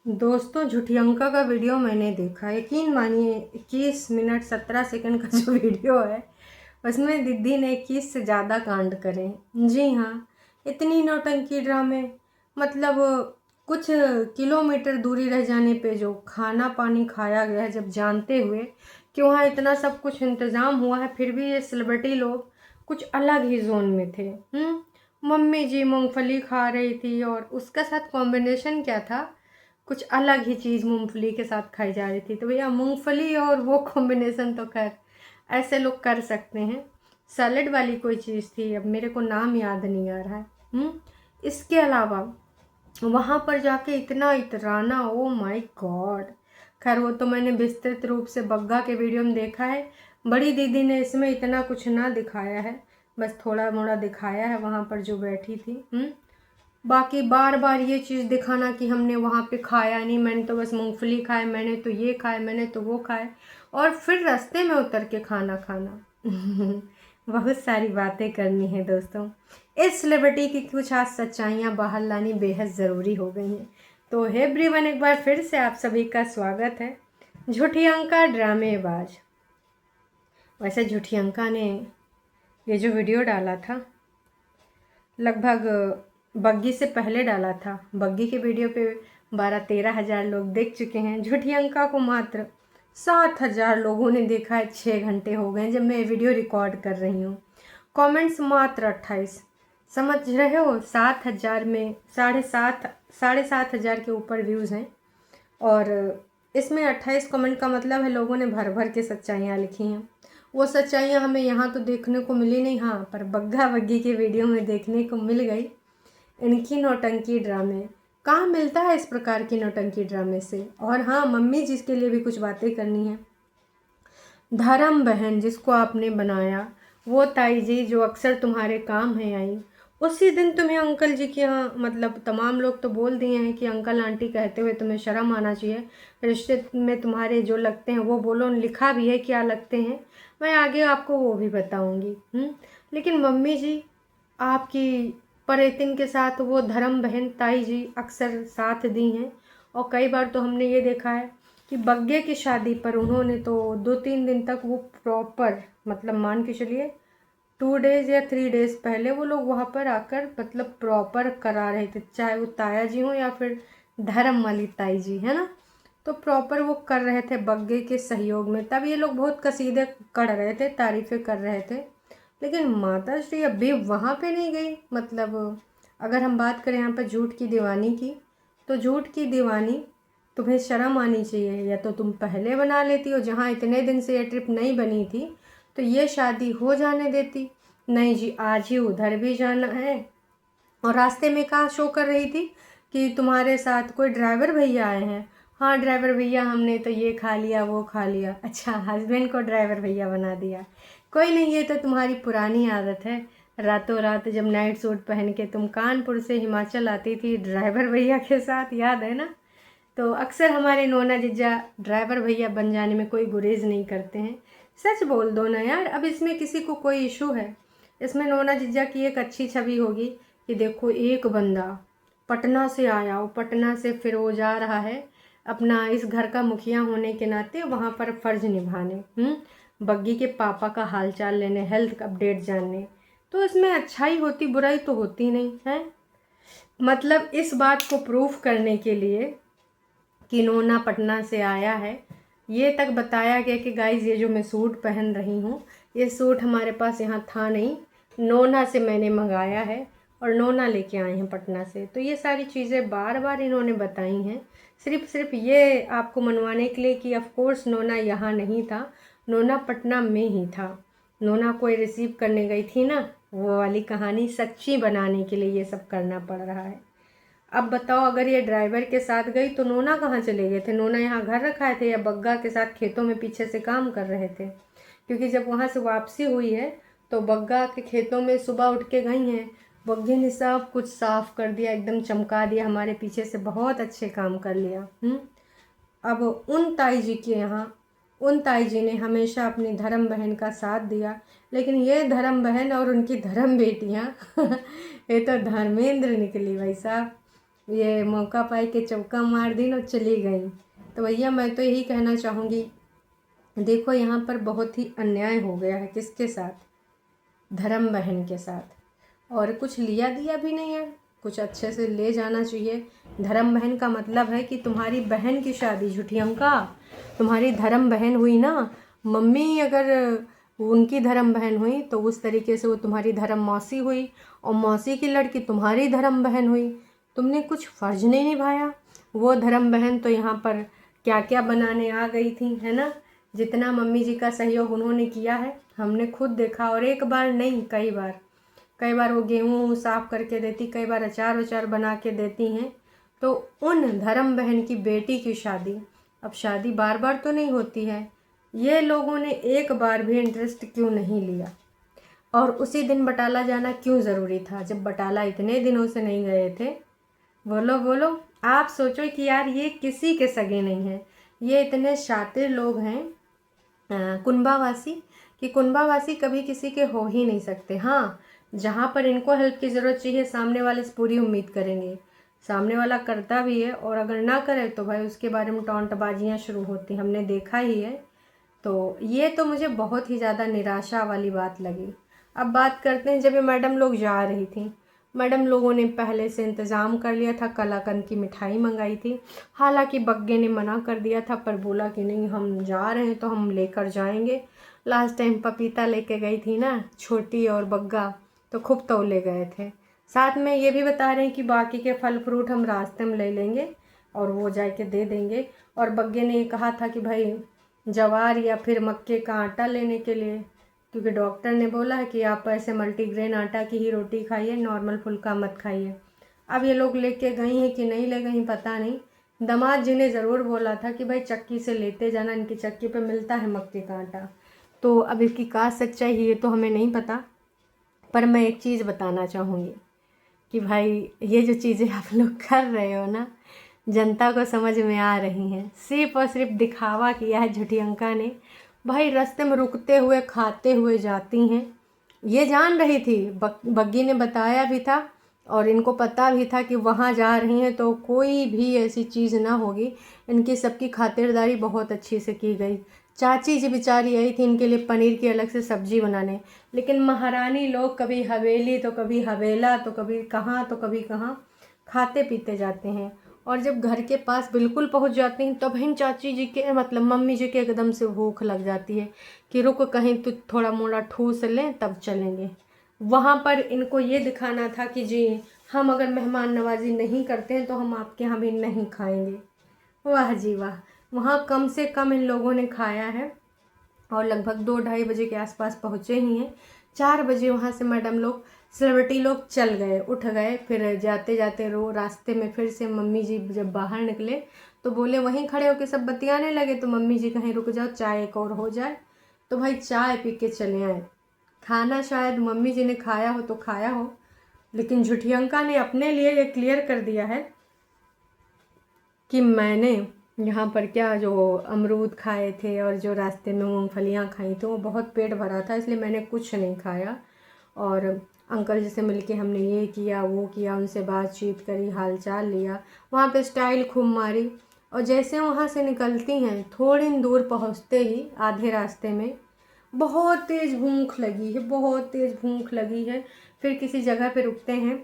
दोस्तों, झुठियंका का वीडियो मैंने देखा। यकीन मानिए 21 मिनट 17 सेकंड का जो वीडियो है उसमें दीदी ने 21 से ज़्यादा कांड करे। जी हाँ, इतनी नौटंकी ड्रामे। मतलब कुछ किलोमीटर दूरी रह जाने पे जो खाना पानी खाया गया है, जब जानते हुए कि वहाँ इतना सब कुछ इंतज़ाम हुआ है, फिर भी ये सेलिब्रिटी लोग कुछ अलग ही जोन में थे। मम्मी जी मूंगफली खा रही थी और उसका साथ कॉम्बिनेशन क्या था, कुछ अलग ही चीज़ मूंगफली के साथ खाई जा रही थी। तो भैया मूंगफली और वो कॉम्बिनेशन तो खैर ऐसे लोग कर सकते हैं। सैलेड वाली कोई चीज़ थी, अब मेरे को नाम याद नहीं आ रहा है। इसके अलावा वहाँ पर जाके इतना इतराना, ओ माय गॉड। खैर वो तो मैंने विस्तृत रूप से बग्गा के वीडियो में देखा है। बड़ी दीदी ने इसमें इतना कुछ ना दिखाया है, बस थोड़ा मोड़ा दिखाया है वहाँ पर जो बैठी थी। बाकी बार बार ये चीज़ दिखाना कि हमने वहाँ पे खाया नहीं, मैंने तो बस मूंगफली खाए, मैंने तो ये खाए, मैंने तो वो खाए, और फिर रास्ते में उतर के खाना खाना। बहुत सारी बातें करनी है दोस्तों। इस सेलिब्रिटी की कुछ आज सच्चाइयाँ बाहर लानी बेहद ज़रूरी हो गई हैं। तो हे एवरीवन, एक बार फिर से आप सभी का स्वागत है झूठियंका ड्रामेबाज। वैसे झूठियंका ने ये जो वीडियो डाला था लगभग बग्गी से पहले डाला था। बग्गी के वीडियो पे 12-13 हज़ार लोग देख चुके हैं। झूठियंका को मात्र 7,000 लोगों ने देखा है। 6 घंटे हो गए जब मैं वीडियो रिकॉर्ड कर रही हूँ। कमेंट्स मात्र 28। समझ रहे हो, 7,000 में साढ़े सात हज़ार के ऊपर व्यूज़ हैं और इसमें 28 कमेंट का मतलब है लोगों ने भर भर के सच्चाइयाँ लिखी हैं। वो सच्चाइयाँ हमें यहाँ तो देखने को मिली नहीं, हाँ, पर बग्गा बग्गी के वीडियो में देखने को मिल गई। इनकी नौटंकी ड्रामे कहाँ मिलता है इस प्रकार की नौटंकी ड्रामे से। और हाँ, मम्मी जिसके लिए भी कुछ बातें करनी है। धर्म बहन जिसको आपने बनाया, वो ताई जी जो अक्सर तुम्हारे काम है आई, उसी दिन तुम्हें अंकल जी के यहाँ, मतलब तमाम लोग तो बोल दिए हैं कि अंकल आंटी कहते हुए तुम्हें शर्म आना चाहिए। रिश्ते में तुम्हारे जो लगते हैं वो बोलो, लिखा भी है क्या लगते हैं, मैं आगे आपको वो भी बताऊंगी। लेकिन मम्मी जी आपकी परेतिन के साथ वो धर्म बहन ताई जी अक्सर साथ दी हैं। और कई बार तो हमने ये देखा है कि बग्गे की शादी पर उन्होंने तो 2-3 दिन तक वो प्रॉपर, मतलब मान के चलिए 2 डेज़ या 3 डेज़ पहले वो लोग वहाँ पर आकर मतलब प्रॉपर करा रहे थे, चाहे वो ताया जी हों या फिर धर्म वाली ताई जी, है ना। तो प्रॉपर वो कर रहे थे बग्गे के सहयोग में। तब ये लोग बहुत कसीदे कर रहे थे, तारीफ़ें कर रहे थे। लेकिन माता श्री अभी वहाँ पे नहीं गई। मतलब अगर हम बात करें यहाँ पर झूठ की दीवानी की, तो झूठ की दीवानी तुम्हें शर्म आनी चाहिए। या तो तुम पहले बना लेती हो, जहाँ इतने दिन से ये ट्रिप नहीं बनी थी तो ये शादी हो जाने देती। नहीं जी, आज ही उधर भी जाना है। और रास्ते में कहाँ शो कर रही थी कि तुम्हारे साथ कोई ड्राइवर भैया आए हैं। हाँ, ड्राइवर भैया, हमने तो ये खा लिया वो खा लिया। अच्छा, हस्बैंड को ड्राइवर भैया बना दिया। कोई नहीं, ये तो तुम्हारी पुरानी आदत है। रातों रात जब नाइट सूट पहन के तुम कानपुर से हिमाचल आती थी ड्राइवर भैया के साथ, याद है ना। तो अक्सर हमारे नोना जीजा ड्राइवर भैया बन जाने में कोई गुरेज नहीं करते हैं। सच बोल दो ना यार, अब इसमें किसी को कोई इशू है? इसमें नोना जीजा की एक अच्छी छवि होगी कि देखो एक बंदा पटना से आया, वो पटना से फिर वो जा रहा है अपना इस घर का मुखिया होने के नाते वहाँ पर फ़र्ज निभाने, बग्गी के पापा का हालचाल लेने, हेल्थ अपडेट जानने। तो इसमें अच्छाई होती, बुराई तो होती नहीं है। मतलब इस बात को प्रूफ करने के लिए कि नोना पटना से आया है, ये तक बताया गया कि गाइस ये जो मैं सूट पहन रही हूँ, ये सूट हमारे पास यहाँ था नहीं, नोना से मैंने मंगाया है और नोना लेके आए हैं पटना से। तो ये सारी चीज़ें बार बार इन्होंने बताई हैं, सिर्फ ये आपको मनवाने के लिए कि ऑफ कोर्स नोना यहाँ नहीं था, नोना पटना में ही था। नोना कोई रिसीव करने गई थी ना, वो वाली कहानी सच्ची बनाने के लिए ये सब करना पड़ रहा है। अब बताओ, अगर ये ड्राइवर के साथ गई तो नोना कहाँ चले गए थे? नोना यहाँ घर रखाए थे या बग्गा के साथ खेतों में पीछे से काम कर रहे थे? क्योंकि जब वहाँ से वापसी हुई है तो बग्गा के खेतों में सुबह उठ के गई हैं, बग्गे ने सब कुछ साफ कर दिया, एकदम चमका दिया, हमारे पीछे से बहुत अच्छे काम कर लिया। अब उन ताई जी के यहाँ उन ताई जी ने हमेशा अपनी धर्म बहन का साथ दिया, लेकिन ये धर्म बहन और उनकी धर्म बेटियाँ ये तो धर्मेंद्र निकली भाई साहब। ये मौका पाई के चौका मार दी और चली गई। तो भैया मैं तो यही कहना चाहूँगी, देखो यहाँ पर बहुत ही अन्याय हो गया है। किसके साथ? धर्म बहन के साथ। और कुछ लिया दिया भी नहीं है, कुछ अच्छे से ले जाना चाहिए। धर्म बहन का मतलब है कि तुम्हारी बहन की शादी, झूठियंका तुम्हारी धर्म बहन हुई ना। मम्मी अगर उनकी धर्म बहन हुई तो उस तरीके से वो तुम्हारी धर्म मौसी हुई, और मौसी की लड़की तुम्हारी धर्म बहन हुई। तुमने कुछ फ़र्ज नहीं निभाया। वो धर्म बहन तो यहाँ पर क्या क्या बनाने आ गई थी, है ना। जितना मम्मी जी का सहयोग उन्होंने किया है हमने खुद देखा, और एक बार नहीं कई बार वो गेहूँ साफ़ करके देती, कई बार अचार वचार बना के देती हैं। तो उन धर्म बहन की बेटी की शादी, अब शादी बार बार तो नहीं होती है, ये लोगों ने एक बार भी इंटरेस्ट क्यों नहीं लिया? और उसी दिन बटाला जाना क्यों ज़रूरी था, जब बटाला इतने दिनों से नहीं गए थे? बोलो बोलो। आप सोचो कि यार ये किसी के सगे नहीं हैं, ये इतने शातिर लोग हैं कुंभावासी, कि कुंभावासी कभी किसी के हो ही नहीं सकते। हाँ, जहाँ पर इनको हेल्प की ज़रूरत चाहिए सामने वाले से पूरी उम्मीद करेंगे, सामने वाला करता भी है, और अगर ना करे तो भाई उसके बारे में टॉन्टबाजियाँ शुरू होती, हमने देखा ही है। तो ये तो मुझे बहुत ही ज़्यादा निराशा वाली बात लगी। अब बात करते हैं, जब ये मैडम लोग जा रही थी, मैडम लोगों ने पहले से इंतज़ाम कर लिया था, कलाकंद की मिठाई मंगाई थी। हालांकि बग्गे ने मना कर दिया था, पर बोला कि नहीं हम जा रहे हैं तो हम लेकर जाएंगे। लास्ट टाइम पपीता लेके गई थी ना छोटी और बग्गा, तो खूब तौले गए थे। साथ में ये भी बता रहे हैं कि बाकी के फल फ्रूट हम रास्ते में ले लेंगे और वो जाके दे देंगे। और बग्गे ने ये कहा था कि भाई जवार या फिर मक्के का आटा लेने के लिए, क्योंकि डॉक्टर ने बोला है कि आप ऐसे मल्टीग्रेन आटा की ही रोटी खाइए, नॉर्मल फुल्का मत खाइए। अब ये लोग लेके गई हैं कि नहीं ले गई पता नहीं। दामाद जी ने ज़रूर बोला था कि भाई चक्की से लेते जाना, इनकी चक्की पे मिलता है मक्के का आटा। तो अब इसकी का सच्चाई है ये तो हमें नहीं पता, पर मैं एक चीज़ बताना चाहूँगी कि भाई ये जो चीज़ें आप लोग कर रहे हो ना, जनता को समझ में आ रही हैं। सिर्फ और सिर्फ दिखावा किया है झूठियंका ने। भाई रास्ते में रुकते हुए खाते हुए जाती हैं, ये जान रही थी, बग्गी ने बताया भी था, और इनको पता भी था कि वहाँ जा रही हैं तो कोई भी ऐसी चीज़ ना होगी। इनकी सबकी खातिरदारी बहुत अच्छी से की गई। चाची जी बेचारी आई थी इनके लिए पनीर की अलग से सब्जी बनाने, लेकिन महारानी लोग कभी हवेली तो कभी हवेला तो कभी कहाँ तो कभी कहाँ खाते पीते जाते हैं। और जब घर के पास बिल्कुल पहुंच जाते हैं तब इन चाची जी के मतलब मम्मी जी के एकदम से भूख लग जाती है कि रुक कहीं तो थोड़ा मोड़ा ठूस लें तब चलेंगे। वहाँ पर इनको ये दिखाना था कि जी हम अगर मेहमान नवाजी नहीं करते हैं तो हम आपके यहाँ भी नहीं खाएंगे। वाह जी वाह। वहाँ कम से कम इन लोगों ने खाया है, और लगभग 2-2:30 बजे के आसपास पहुँचे ही हैं। 4 बजे वहाँ से मैडम लोग, सेलिब्रिटी लोग चल गए, उठ गए। फिर जाते जाते रास्ते में फिर से मम्मी जी जब बाहर निकले तो बोले वहीं खड़े होकर सब बतियाने लगे, तो मम्मी जी कहीं रुक जाओ चाय एक और हो जाए। तो भाई चाय पी के चले आए। खाना शायद मम्मी जी ने खाया हो तो खाया हो, लेकिन झूठियंका ने अपने लिए ये क्लियर कर दिया है कि मैंने यहाँ पर क्या जो अमरूद खाए थे और जो रास्ते में मूंगफलियाँ खाई थी वो बहुत पेट भरा था, इसलिए मैंने कुछ नहीं खाया। और अंकल जी से मिलके हमने ये किया वो किया, उनसे बातचीत करी, हालचाल लिया, वहाँ पे स्टाइल खूब मारी। और जैसे वहाँ से निकलती हैं थोड़ी दूर पहुँचते ही आधे रास्ते में बहुत तेज़ भूख लगी है, बहुत तेज़ भूख लगी है। फिर किसी जगह पे रुकते हैं,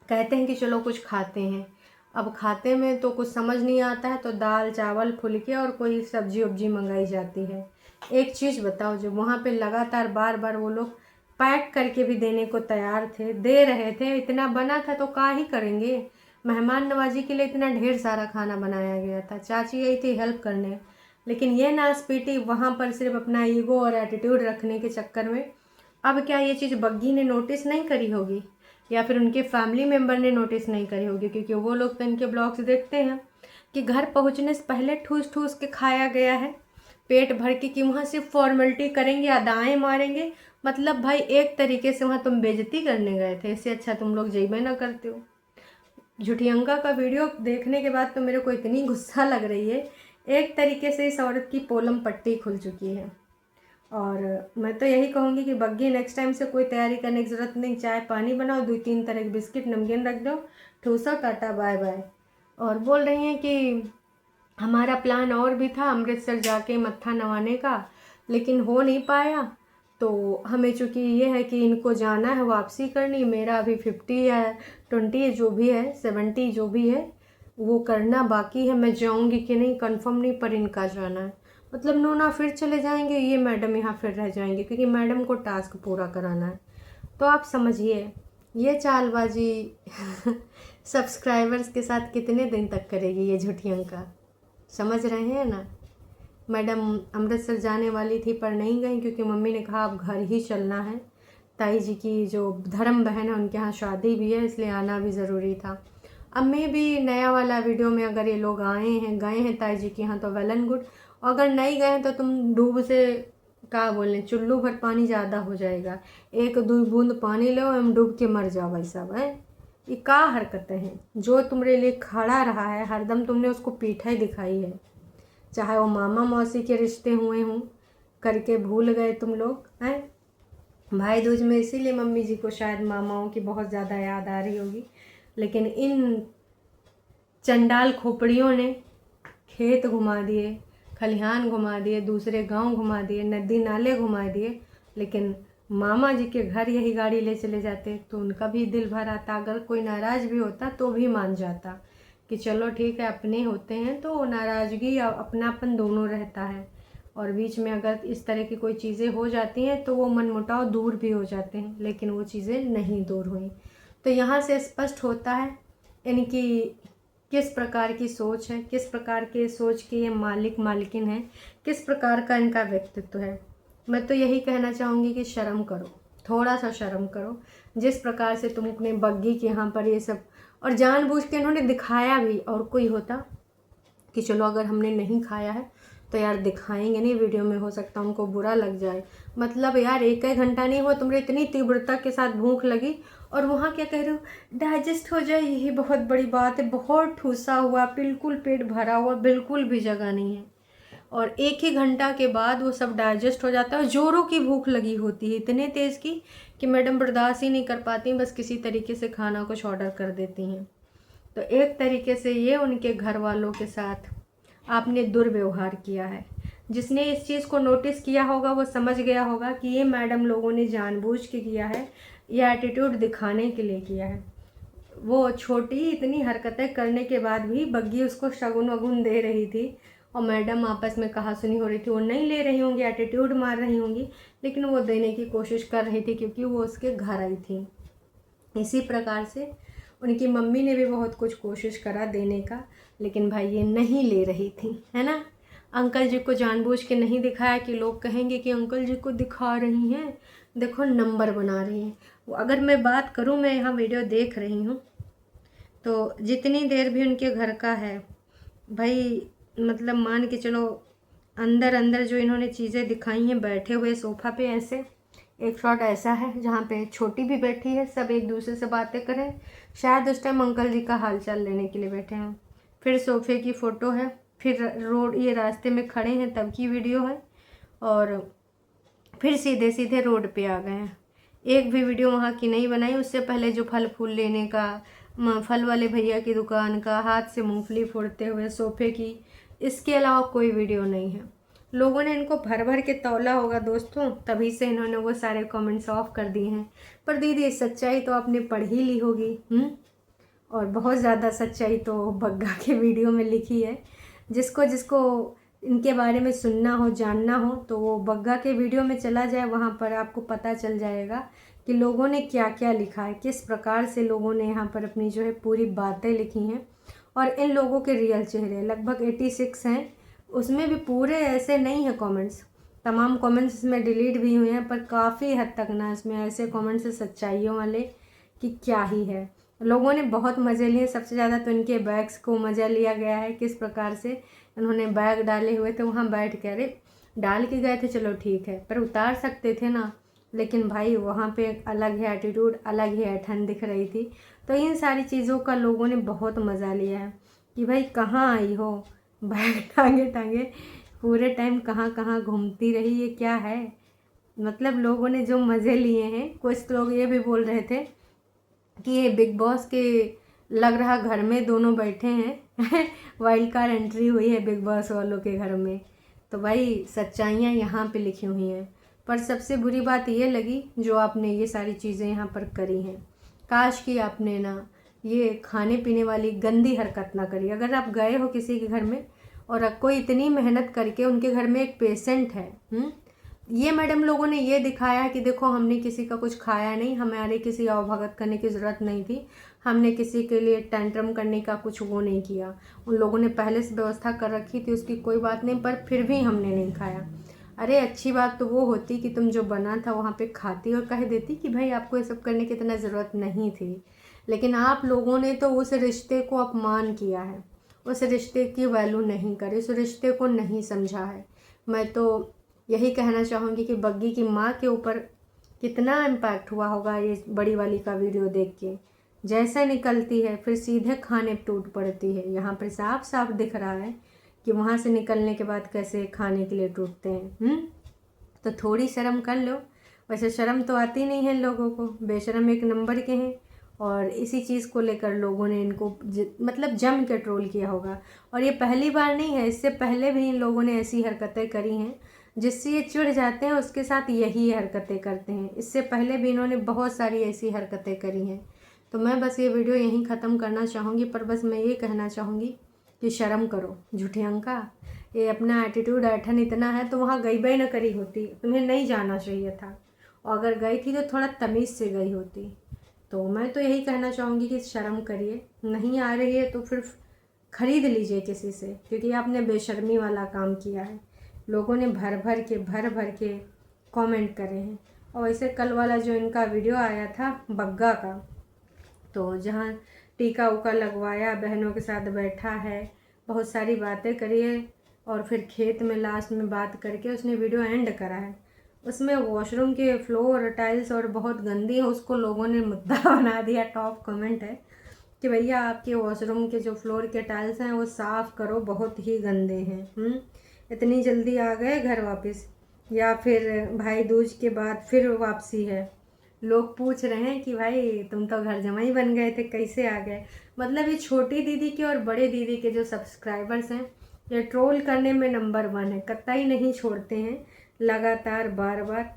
कहते हैं कि चलो कुछ खाते हैं। अब खाते में तो कुछ समझ नहीं आता है, तो दाल चावल फुलके और कोई सब्जी वब्जी मंगाई जाती है। एक चीज़ बताओ, जो वहाँ पे लगातार बार बार वो लोग पैक करके भी देने को तैयार थे, दे रहे थे, इतना बना था तो क्या ही करेंगे। मेहमान नवाजी के लिए इतना ढेर सारा खाना बनाया गया था, चाची गई थी हेल्प करने, लेकिन ये नासपीटी वहाँ पर सिर्फ अपना ईगो और एटीट्यूड रखने के चक्कर में। अब क्या ये चीज़ बग्गी ने नोटिस नहीं करी होगी, या फिर उनके फैमिली मेम्बर ने नोटिस नहीं करी होगी, क्योंकि वो लोग तो इनके ब्लॉग्स देखते हैं कि घर पहुंचने से पहले ठूस ठूस के खाया गया है पेट भर के, कि वहाँ सिर्फ फॉर्मेलिटी करेंगे, अदाएँ मारेंगे। मतलब भाई एक तरीके से वहाँ तुम बेइज्जती करने गए थे, इससे अच्छा तुम लोग जइबे ना करते हो। झूठियंका का वीडियो देखने के बाद तो मेरे को इतनी गुस्सा लग रही है, एक तरीके से इस औरत की पोलम पट्टी खुल चुकी है। और मैं तो यही कहूँगी कि बग्गी नेक्स्ट टाइम से कोई तैयारी करने की ज़रूरत नहीं, चाय पानी बनाओ, 2-3 तरह के बिस्किट नमकीन रख दो, ठूसो टाटा बाय बाय। और बोल रही हैं कि हमारा प्लान और भी था अमृतसर जाके मत्था नवाने का, लेकिन हो नहीं पाया। तो हमें चूँकि ये है कि इनको जाना है, वापसी करनी, मेरा अभी 50 या 20 जो भी है, 70 जो भी है वो करना बाकी है। मैं जाऊंगी कि नहीं कंफर्म नहीं, पर इनका जाना है। मतलब नूना फिर चले जाएंगे, ये मैडम यहाँ फिर रह जाएंगे, क्योंकि मैडम को टास्क पूरा कराना है। तो आप समझिए ये चालबाजी सब्सक्राइबर्स के साथ कितने दिन तक करेगी ये झूठियों का, समझ रहे हैं ना। मैडम अमृतसर जाने वाली थी पर नहीं गई, क्योंकि मम्मी ने कहा अब घर ही चलना है। ताई जी की जो धर्म बहन है उनके यहाँ शादी भी है, इसलिए आना भी ज़रूरी था। अब मैं भी नया वाला वीडियो में अगर ये लोग गए हैं ताई जी के यहाँ तो वेल एंड गुड। अगर नहीं गए तो तुम डूब से क्या बोलें, चुल्लू भर पानी ज़्यादा हो जाएगा, 1-2 बूंद पानी लो हम डूब के मर जाओ भाई साहब। है ये क्या हरकतें हैं? जो तुम्हारे लिए खड़ा रहा है हरदम तुमने उसको पीठा ही दिखाई है, चाहे वो मामा मौसी के रिश्ते हुए हों, करके भूल गए तुम लोग हैं। भाई दूज में इसीलिए मम्मी जी को शायद मामाओं की बहुत ज़्यादा याद आ रही होगी, लेकिन इन चंडाल खोपड़ियों ने खेत घुमा दिए, खलिहान घुमा दिए, दूसरे गांव घुमा दिए, नदी नाले घुमा दिए, लेकिन मामा जी के घर यही गाड़ी ले चले जाते तो उनका भी दिल भर आता। अगर कोई नाराज़ भी होता तो भी मान जाता कि चलो ठीक है अपने होते हैं, तो नाराज़गी या अपनापन दोनों रहता है। और बीच में अगर इस तरह की कोई चीज़ें हो जाती हैं तो वो मनमुटाव दूर भी हो जाते हैं, लेकिन वो चीज़ें नहीं दूर हुई। तो यहाँ से स्पष्ट होता है इनकी किस प्रकार की सोच है, किस प्रकार के सोच के ये मालिक मालकिन है, किस प्रकार का इनका व्यक्तित्व है। मैं तो यही कहना चाहूँगी कि शर्म करो, थोड़ा सा शर्म करो। जिस प्रकार से तुम अपने बग्गी के यहाँ पर ये सब, और जानबूझ के इन्होंने दिखाया भी। और कोई होता कि चलो अगर हमने नहीं खाया है तो यार दिखाएंगे नहीं वीडियो में, हो सकता उनको बुरा लग जाए। मतलब यार 1 घंटा नहीं हुआ तुम्हें इतनी तीव्रता के साथ भूख लगी, और वहाँ क्या कह रहे हो डाइजेस्ट हो जाए, यही बहुत बड़ी बात है। बहुत ठूसा हुआ, बिल्कुल पेट भरा हुआ, बिल्कुल भी जगह नहीं है, और 1 ही घंटा के बाद वो सब डाइजेस्ट हो जाता है। और जोरों की भूख लगी होती है, इतने तेज़ की कि मैडम बर्दाश्त ही नहीं कर पाती, बस किसी तरीके से खाना कुछ ऑर्डर कर देती हैं। तो एक तरीके से ये उनके घर वालों के साथ आपने दुर्व्यवहार किया है। जिसने इस चीज़ को नोटिस किया होगा वो समझ गया होगा कि ये मैडम लोगों ने जानबूझ के किया है, ये एटीट्यूड दिखाने के लिए किया है। वो छोटी इतनी हरकतें करने के बाद भी बग्गी उसको शगुन वगुन दे रही थी, और मैडम आपस में कहा सुनी हो रही थी। वो नहीं ले रही होंगी, एटीट्यूड मार रही होंगी, लेकिन वो देने की कोशिश कर रही थी क्योंकि वो उसके घर आई थी। इसी प्रकार से उनकी मम्मी ने भी बहुत कुछ कोशिश करा देने का, लेकिन भाई ये नहीं ले रही थी, है ना। अंकल जी को जानबूझ के नहीं दिखाया कि लोग कहेंगे कि अंकल जी को दिखा रही हैं, देखो नंबर बना रही हैं। अगर मैं बात करूं, मैं यहाँ वीडियो देख रही हूँ तो जितनी देर भी उनके घर का है भाई, मतलब मान के चलो अंदर अंदर जो इन्होंने चीज़ें दिखाई हैं, बैठे हुए सोफ़ा पे ऐसे एक शॉट ऐसा है जहाँ पे छोटी भी बैठी है, सब एक दूसरे से बातें करें, शायद उस टाइम अंकल जी का हालचाल लेने के लिए बैठे हैं। फिर सोफे की फ़ोटो है, फिर रोड, ये रास्ते में खड़े हैं तब की वीडियो है, और फिर सीधे सीधे रोड पे आ गए हैं। एक भी वीडियो वहाँ की नहीं बनाई। उससे पहले जो फल फूल लेने का, फल वाले भैया की दुकान का, हाथ से मूंगफली फोड़ते हुए सोफे की, इसके अलावा कोई वीडियो नहीं है। लोगों ने इनको भर भर के तौला होगा दोस्तों, तभी से इन्होंने वो सारे कमेंट्स ऑफ कर दिए हैं। पर दीदी सच्चाई तो आपने पढ़ ही ली होगी, और बहुत ज़्यादा सच्चाई तो बग्गा के वीडियो में लिखी है। जिसको जिसको इनके बारे में सुनना हो, जानना हो, तो वो बग्गा के वीडियो में चला जाए, वहाँ पर आपको पता चल जाएगा कि लोगों ने क्या क्या लिखा है, किस प्रकार से लोगों ने यहाँ पर अपनी जो है पूरी बातें लिखी हैं। और इन लोगों के रियल चेहरे लगभग 86 हैं, उसमें भी पूरे ऐसे नहीं हैं कमेंट्स, तमाम कमेंट्स इसमें डिलीट भी हुए हैं, पर काफ़ी हद तक ना इसमें ऐसे कमेंट्स हैं सच्चाइयों वाले कि क्या ही है। लोगों ने बहुत मज़े लिए, सबसे ज़्यादा तो इनके बैग्स को मज़ा लिया गया है। किस प्रकार से उन्होंने बैग डाले हुए थे, वहाँ बैठ के, अरे डाल के गए थे चलो ठीक है, पर उतार सकते थे ना, लेकिन भाई वहाँ पे एक अलग ही एटीट्यूड, अलग ही ऐठन दिख रही थी। तो इन सारी चीज़ों का लोगों ने बहुत मज़ा लिया है कि भाई कहाँ आई हो, बैग टांगे टांगे पूरे टाइम कहाँ कहाँ घूमती रही, ये क्या है। मतलब लोगों ने जो मज़े लिए हैं, कुछ लोग ये भी बोल रहे थे कि ये बिग बॉस के लग रहा घर में दोनों बैठे हैं वाइल्ड कार्ड एंट्री हुई है बिग बॉस वालों के घर में। तो भाई सच्चाइयाँ यहाँ पे लिखी हुई हैं। पर सबसे बुरी बात ये लगी जो आपने ये सारी चीज़ें यहाँ पर करी हैं। काश कि आपने ना ये खाने पीने वाली गंदी हरकत ना करी। अगर आप गए हो किसी के घर में और कोई इतनी मेहनत करके, उनके घर में एक पेशेंट है, ये मैडम लोगों ने ये दिखाया कि देखो हमने किसी का कुछ खाया नहीं, हमारे किसी अवभगत करने की ज़रूरत नहीं थी, हमने किसी के लिए टेंट्रम करने का कुछ वो नहीं किया। उन लोगों ने पहले से व्यवस्था कर रखी थी, उसकी कोई बात नहीं, पर फिर भी हमने नहीं खाया। अरे अच्छी बात तो वो होती कि तुम जो बना था वहाँ पे खाती और कह देती कि भाई आपको ये सब करने की इतना ज़रूरत नहीं थी। लेकिन आप लोगों ने तो उस रिश्ते को अपमान किया है, उस रिश्ते की वैल्यू नहीं करी, उस रिश्ते को नहीं समझा है। मैं तो यही कहना चाहूँगी कि बग्गी की माँ के ऊपर कितना इम्पैक्ट हुआ होगा ये बड़ी वाली का वीडियो देख के। जैसे निकलती है फिर सीधे खाने टूट पड़ती है। यहाँ पर साफ साफ दिख रहा है कि वहाँ से निकलने के बाद कैसे खाने के लिए टूटते हैं। तो थोड़ी शर्म कर लो। वैसे शर्म तो आती नहीं है लोगों को, बेशर्म एक नंबर के हैं। और इसी चीज़ को लेकर लोगों ने इनको मतलब जम के ट्रोल किया होगा। और ये पहली बार नहीं है, इससे पहले भी इन लोगों ने ऐसी हरकतें करी हैं जिससे ये चिढ़ जाते हैं, उसके साथ यही हरकतें करते हैं। इससे पहले भी इन्होंने बहुत सारी ऐसी हरकतें करी हैं। तो मैं बस ये वीडियो यहीं ख़त्म करना चाहूँगी। पर बस मैं ये कहना चाहूँगी कि शर्म करो झूठी अंका। ये अपना एटीट्यूड ऐठन इतना है तो वहाँ गई भी न करी होती, तुम्हें नहीं जाना चाहिए था। और अगर गई थी तो थोड़ा तमीज़ से गई होती। तो मैं तो यही कहना चाहूँगी कि शर्म करिए, नहीं आ रही है तो फिर ख़रीद लीजिए किसी से, क्योंकि आपने बेशर्मी वाला काम किया है। लोगों ने भर भर के कमेंट करे हैं। और वैसे कल वाला जो इनका वीडियो आया था बग्गा का, तो जहाँ टीका उका लगवाया, बहनों के साथ बैठा है, बहुत सारी बातें करी है और फिर खेत में लास्ट में बात करके उसने वीडियो एंड करा है। उसमें वॉशरूम के फ्लोर टाइल्स और बहुत गंदी है, उसको लोगों ने मुद्दा बना दिया। टॉप कमेंट है कि भैया आपके वॉशरूम के जो फ्लोर के टाइल्स हैं वो साफ़ करो, बहुत ही गंदे हैं। इतनी जल्दी आ गए घर वापस, या फिर भाई दूज के बाद फिर वापसी है। लोग पूछ रहे हैं कि भाई तुम तो घर जमाई बन गए थे, कैसे आ गए। मतलब ये छोटी दीदी के और बड़े दीदी के जो सब्सक्राइबर्स हैं ये ट्रोल करने में नंबर 1 है, कतई नहीं छोड़ते हैं, लगातार बार बार।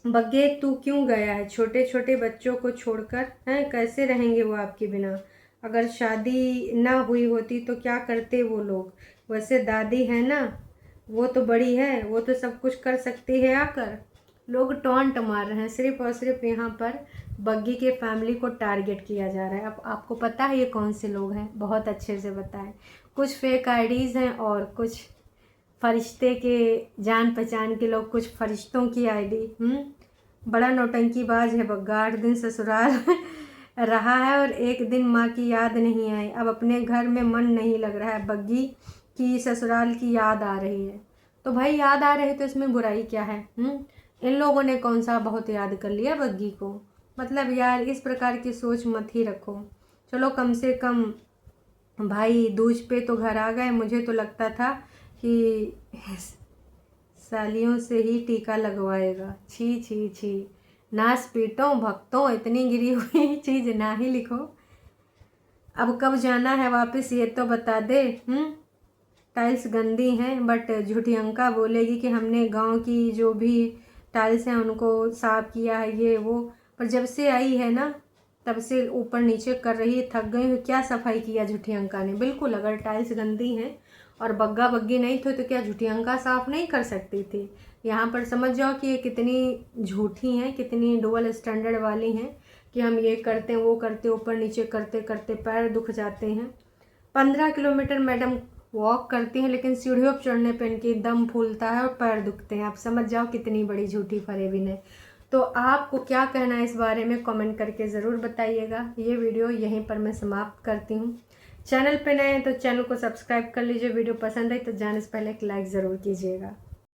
बग्गे तू क्यों गया है, छोटे छोटे बच्चों को छोड़कर हैं, कैसे रहेंगे वो आपके बिना। अगर शादी ना हुई होती तो क्या करते वो लोग। वैसे दादी है ना, वो तो बड़ी है, वो तो सब कुछ कर सकती है आकर। लोग टॉन्ट मार रहे हैं, सिर्फ और सिर्फ यहाँ पर बग्गी के फैमिली को टारगेट किया जा रहा है। अब आपको पता है ये कौन से लोग हैं, बहुत अच्छे से पता है। कुछ फेक आईडीज़ हैं और कुछ फरिश्ते के जान पहचान के लोग, कुछ फरिश्तों की आईडी। बड़ा नौटंकीबाज है बग्गा। 8 दिन ससुराल रहा है और एक दिन माँ की याद नहीं आई। अब अपने घर में मन नहीं लग रहा है, बग्गी की ससुराल की याद आ रही है। तो भाई याद आ रही है तो इसमें बुराई क्या है। इन लोगों ने कौन सा बहुत याद कर लिया बग्गी को। मतलब यार इस प्रकार की सोच मत ही रखो। चलो कम से कम भाई दूज पे तो घर आ गए। मुझे तो लगता था कि सालियों से ही टीका लगवाएगा। छी छी छी, नास पीटों भक्तों, इतनी गिरी हुई चीज़ ना ही लिखो। अब कब जाना है वापस ये तो बता दे। टाइल्स गंदी हैं बट झूठी अंका बोलेगी कि हमने गांव की जो भी टाइल्स हैं उनको साफ़ किया है ये वो। पर जब से आई है ना तब से ऊपर नीचे कर रही है, थक गई। क्या सफाई किया झूठी अंका ने। बिल्कुल, अगर टाइल्स गंदी हैं और बग्गा बग्गी नहीं थे तो क्या झूठी अंका साफ़ नहीं कर सकती थी। यहाँ पर समझ जाओ कि ये कितनी झूठी हैं, कितनी डबल स्टैंडर्ड वाली हैं कि हम ये करते हैं वो करते, ऊपर नीचे करते करते पैर दुख जाते हैं। 15 किलोमीटर मैडम वॉक करती हैं लेकिन सीढ़ियों पर चढ़ने पर इनकी दम फूलता है और पैर दुखते हैं। आप समझ जाओ कितनी बड़ी झूठी फरेबिन है। तो आपको क्या कहना है इस बारे में कमेंट करके ज़रूर बताइएगा। ये वीडियो यहीं पर मैं समाप्त करती हूँ। चैनल पे नए हैं तो चैनल को सब्सक्राइब कर लीजिए। वीडियो पसंद आई तो जाने से पहले एक लाइक ज़रूर कीजिएगा।